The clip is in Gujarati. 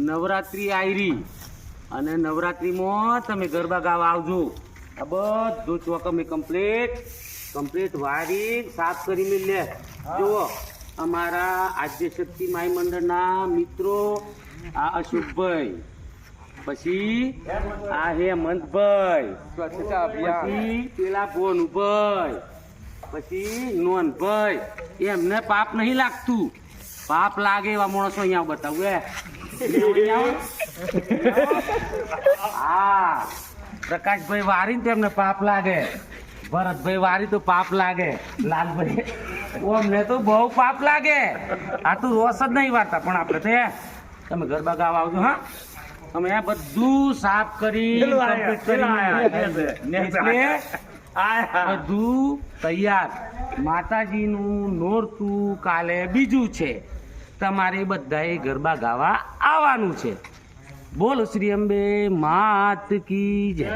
નવરાત્રી આયરી અને નવરાત્રીમાં તમે ગરબા ગાવા આવજો. આ બધું ચોકમે કમ્પ્લીટ વારી સાફ કરી લે. જુઓ અમારા આદ્ય શક્તિ માઈ મંડળના મિત્રો, આ અશોકભાઈ, પછી આ હેમંતભાઈ, પછી પેલા ભોનુભાઈ, પછી નોનભાઈ. એમને પાપ નહીં લાગતું. પાપ લાગે એવા માણસો અહીંયા બતાવું. હા, પ્રકાશભાઈ વારી ને તેમને પાપ લાગે. ભરતભાઈ વારી તો પાપ લાગે. લાલભાઈ અમને તો બહુ પાપ લાગે. આ તો રોષ જ નહીં વારતા. પણ આપણે તો તમે ગરબા ગાવા આવજો. હા, અમે આ બધું સાફ કરી બધું તૈયાર. માતાજીનું નોરતું કાલે બીજું છે. તમારે બધાએ ગરબા ગાવા આવવાનું છે. બોલો શ્રી અંબે માત કી જય.